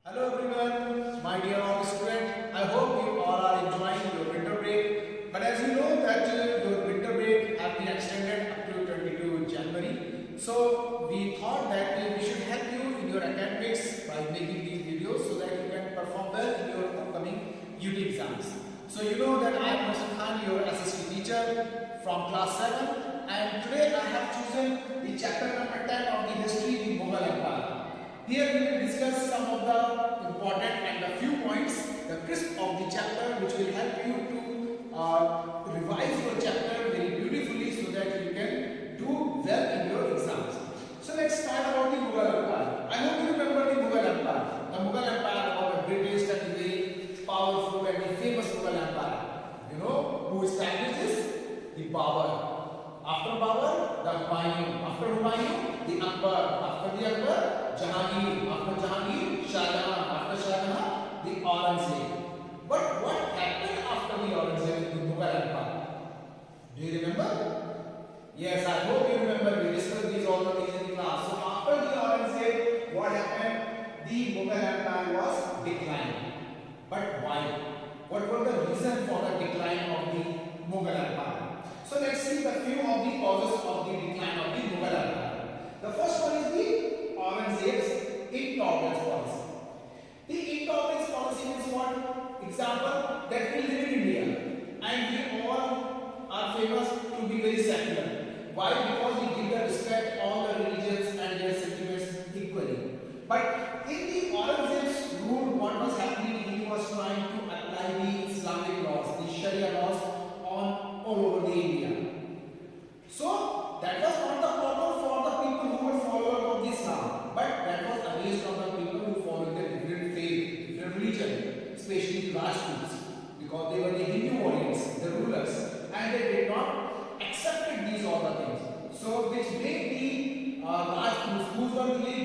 Hello everyone, my dear all students. I hope you all are enjoying your winter break. But as you know that your winter break have been extended up to 22 January. So we thought that we should help you in your academics by making these videos so that you can perform well in your upcoming UT exams. So you know that I am Mohsin Khan, your SST teacher from class 7, and today I have chosen the chapter number 10 of the history of the Mughal Empire. Here we will discuss some of the important and the few points, the crisp of the chapter, which will help you to revise your chapter very beautifully so that you can do well in your exams. So let's start about the Mughal Empire. I hope you remember the Mughal Empire. The Mughal Empire was the greatest and very powerful and the famous Mughal Empire. You know who established this? The Babur. After Babur, the Humayun. After Humayun, the Akbar. After the Akbar, Jahangir. After Jahangir, Shah Jahan. After Shah Jahan, the Aurangzeb. But what happened after the Aurangzeb in the Mughal Empire? Do you remember? Yes, I hope you remember. We discussed these all the things in the class. So after the Aurangzeb, what happened? The Mughal Empire was declined. But why? What were the reason for the decline of the Mughal Empire? So let's see the few of the causes of the decline of the Mughal Empire. The first one is the Aurangzeb's intolerance policy. The intolerance policy means what? Example, that we live in India and we all are famous to be very secular. Why? Because we give the respect all the religions and their sentiments equally. But in the Aurangzeb's rule, what was happening? He was trying to apply the Islamic laws, the Sharia laws on all over the India. So that was not the problem for the people who were followers of Islam, but that was against of the people who followed the different faith, different religion, especially the Rajputs, because they were the Hindu warriors, the rulers, and they did not accept these all the things. So which made the Rajputs, who were the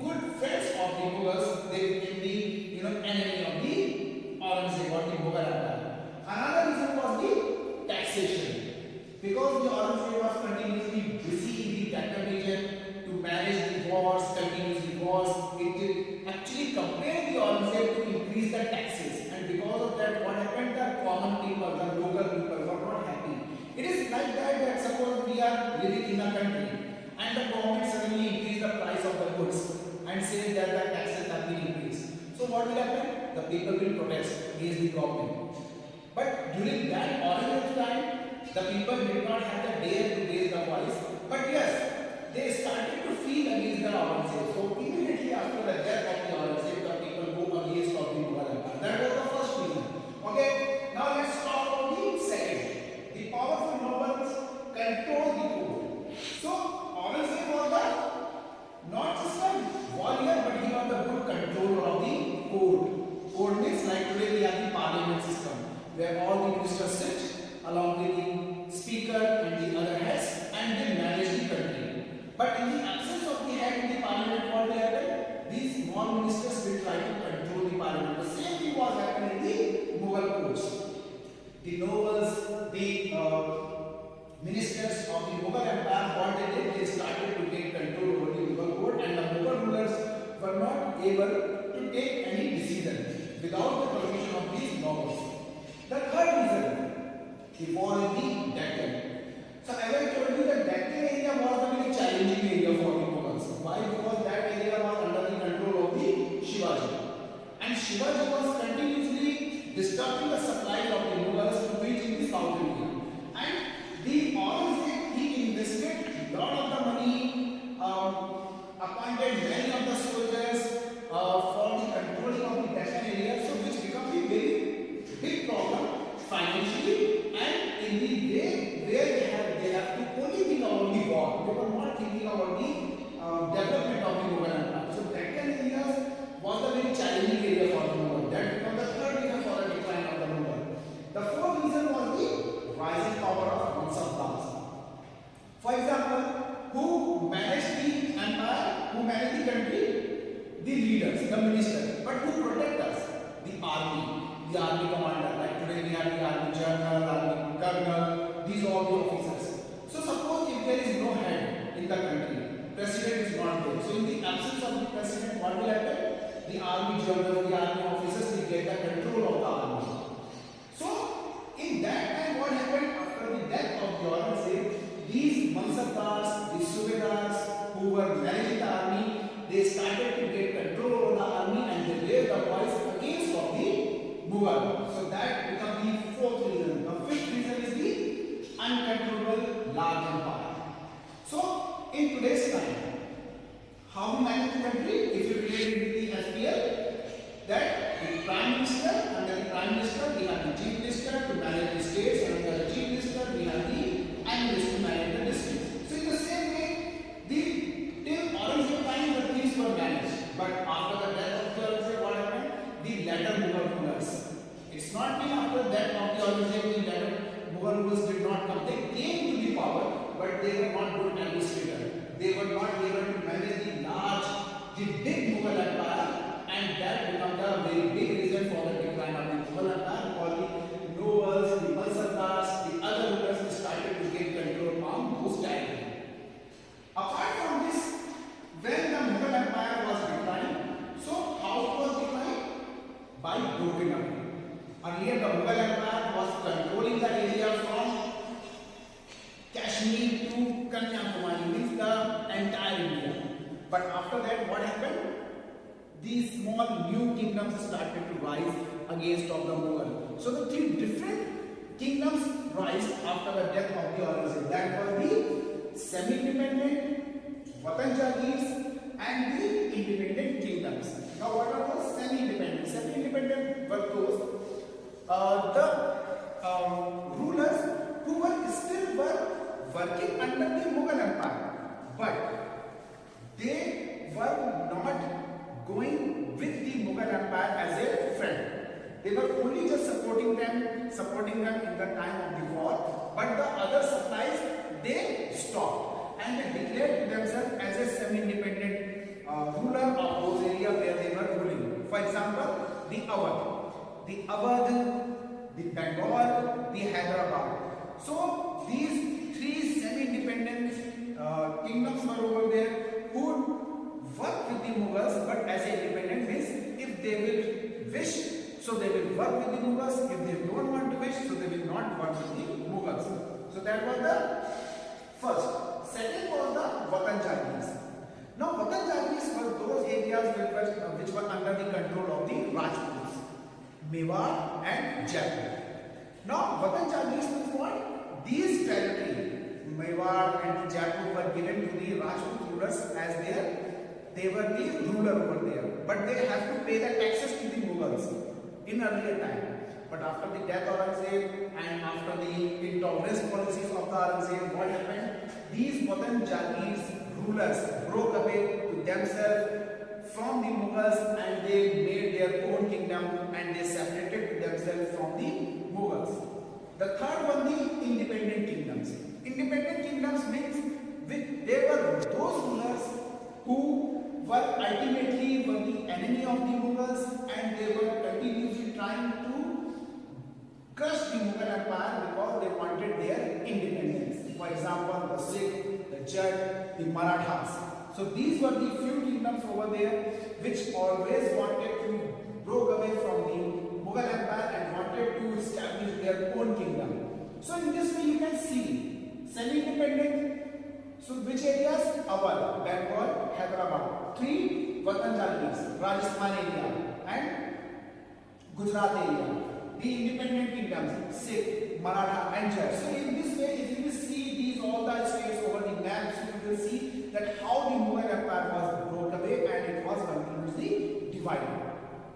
good friends of the Mughals, they became the enemy of the Aurangzeb or the Mughal Empire. Another reason was the taxation, because the Aurangzeb was continuously busy in the Deccan region to manage the wars, continuous the wars. It actually compelled the Aurangzeb to increase the taxes, and because of that, what happened? The common people, the local people were not happy. It is like that suppose we are living in a country and the government suddenly increase the price of the goods and say that the taxes have been increased. So what will happen? The people will protest against the government. But during that Aurangzeb's time, the people did not have the dare to raise the voice. But yes, they started to feel against the Aurangzeb. So immediately after the death of the Aurangzeb, the people go against of the Mughal Empire. That was the first reason. Okay, now let's talk about the second. The powerful nobles control the court. So Aurangzeb was not just a warrior, but he was the good controller of the court. Court means like today we have the parliament system, where all the ministers sit along with the speaker and the other heads and they manage the country. But in the absence of the head in the parliament, what will happen? These small ministers will try to control the parliament. The same thing was happening in the Mughal courts. The nobles, the ministers of the Mughal Empire, what they did, they started to take control over the Mughal court, and the Mughal rulers were not able to take any decision without the permission of these nobles. The third reason, the war in the Deccan. So as I told you, the Deccan area was a very challenging area for the Mughals. Why? Because that area was under the control of the Shivaji. And Shivaji was continuously disturbing the supply of the Mughals to reach in the south India. And the Aurangzeb, he invested a lot of the money, appointed many of the soldiers for the controlling of the Deccan area, so which becomes a very big problem financially and in the way where they have to only think about the war. They were not thinking about the development of the Mughal Empire. So Deccan areas was a very challenging area for the Mughal. That became the third reason for the decline of the Mughal. The fourth reason was the rising power of sultans. For example, who managed the empire, who managed the country? The leaders, the ministers. But who protect us? The army commander. Like today we have the army general, army colonel, these are all the officers. So suppose if there is no head in the country, president is not there. So in the absence of the president, what will happen? the army generals, the army officers, they get the control of the army. So in that time, what happened after the death of the Aurangzeb? These Mansabdars, the Subedars who were managing the army, they started to get control over the army and they raised the voice against of the Mughal. So that becomes the fourth reason. The fifth reason is the uncontrollable large empire. So in today's time, how we manage the country? If you relate it with the SPL, that the Prime Minister, under the Prime Minister, we have the Chief Minister to manage the states, and under the Chief Minister, we have the Analyst to manage the districts. So in the same way, till Aurangzeb time, the things were managed. But after the death of the Aurangzeb, what happened? The latter Mughal rulers. It's not been after the death of the Aurangzeb, the latter Mughal rulers did not come. They came to the power, but they were not good administrators. They were not able to manage the big Mughal empire, and that became the very big reason for the decline of the Mughal empire. All the nobles, the Mansabdars, the other rulers started to get control on those territories. Apart from this, when the Mughal empire was declining, so how it was declining? By broken up. Earlier, the Mughal empire was controlling the area from Kashmir to Kanyakumari, means the entire India. But after that, what happened? These small new kingdoms started to rise against of the Mughal. So the three different kingdoms rise after the death of the Aurangzeb. That was the semi-independent, Watan Jagirs, and the independent kingdoms. Now, what are those semi-independent? Semi-independent were those rulers who were still working under the Mughal empire, but they were not going with the Mughal empire as a friend. They were only just supporting them in the time of the war, but the other supplies they stopped, and they declared themselves as a semi-independent ruler of those areas where they were ruling. For example, the Awadh, the Bengal, the Hyderabad. So these three semi-independent kingdoms were over there who would work with the Mughals, but as an independent means if they will wish, so they will work with the Mughals. If they don't want to wish, so they will not work with the Mughals. So that was the first. Second was the Watan Jagirs. Now Watan Jagirs were those areas which were under the control of the Rajputs, Mewar and Jaipur. Now Watan Jagirs means what? These territories, Mewar and Jaipur, were given to the Rajput rulers as they were the ruler over there. But they have to pay the taxes to the Mughals in earlier time. But after the death of Aurangzeb and after the intolerance policies of the Aurangzeb, what happened? These Watan Jagirs rulers broke away to themselves from the Mughals and they made their own kingdom and they separated themselves from the Mughals. The third one, the independent kingdoms. Independent kingdoms means they were those rulers who were ultimately the enemy of the Mughals and they were continuously trying to crush the Mughal empire because they wanted their independence. For example, the Sikh, the Jat, the Marathas. So these were the few kingdoms over there which always wanted to broke away from the Mughal empire and wanted to establish their own kingdom. So in this way you can see semi-independent. So which areas? Awadh, Bengal, Hyderabad. 3 Watan Jagirs, Rajasthan area and Gujarat area. The independent kingdoms, Sikh, Maratha and Jat. So in this way, if you will see these all the states over the map, so you will see that how the Mughal empire was broke away and it was continuously divided.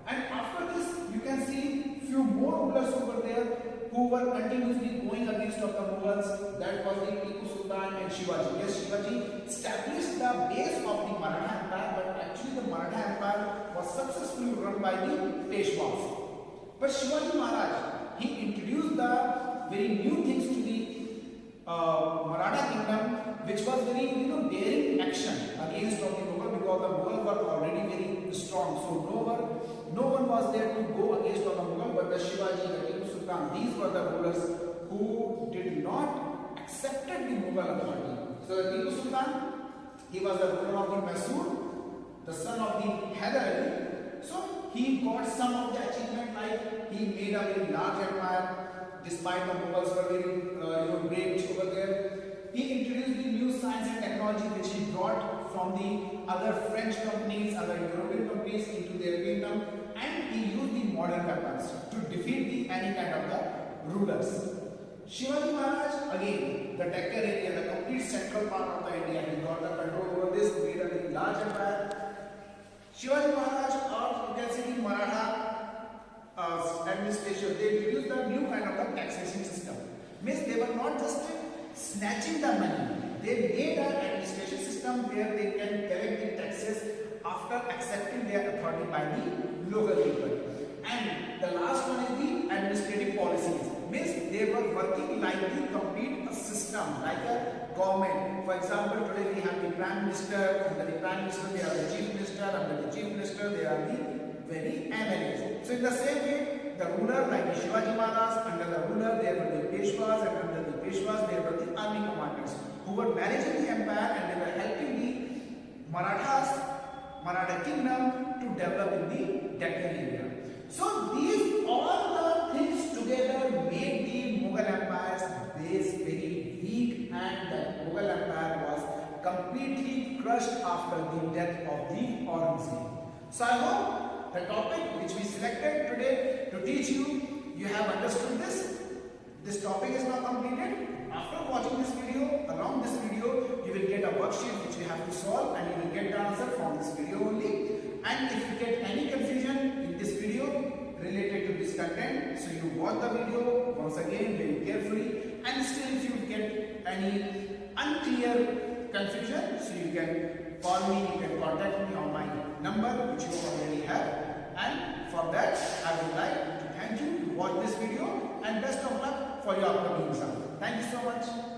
And after this, you can see few more rulers over there who were continuously going against of the Mughals. That was the Tipu Sultan and Shivaji. Yes, Shivaji established the base of the Maratha empire, but actually the Maratha empire was successfully run by the Peshwas. But Shivaji Maharaj, he introduced the very new things to the Maratha kingdom, which was very daring action against of the Mughal, because the Mughal were already very strong. So no one was there to go against of the Mughal, but the Shivaji, the Tipu Sultan, these were the rulers who did not accepted the Mughal authority. So the Tipu Sultan, he was the ruler of the Mysore, the son of the Hyder Ali. So he got some of the achievement, like he made a very large empire despite the Mughals were very great over there. He introduced the new science and technology which he brought from the other French companies, other European companies into their kingdom, and he used the modern weapons to defeat any kind of the rulers. Shivaji Maharaj, again, the Deccan area, the complete central part of the India, he got the control over this, made a very large empire. Shivaji Maharaj, or you can say the Maratha administration, they introduced a new kind of the taxation system. Means they were not just snatching the money, they made an administration system where they can collect the taxes after accepting their authority by the local people. And the last one is the administrative policies. Means they were working like the complete system, like a government. For example, today we have the Prime Minister, under the Prime Minister they are the Chief Minister, under the Chief Minister they are the very MLAs. So in the same way, the ruler like the Shivaji Maharaj, under the ruler there were the Peshwas, and under the Peshwas there were the army commanders who were managing the empire, and they were helping the Maratha kingdom to develop in the Deccan area. So these all the things together made the Mughal Empire's base very weak, and the Mughal Empire was completely crushed after the death of the Aurangzeb. So I hope the topic which we selected today to teach you, you have understood this. This topic is now completed. After watching this video, along this video, you will get a worksheet which you have to solve, and you will get the answer from this video only. And if you get any confusion in this video related to this content, so you watch the video once again very carefully, and still if you get any unclear confusion, so you can call me, you can contact me on my number which you already have. And for that, I would like to thank you to watch this video, and best of luck for your upcoming exam. Thank you so much.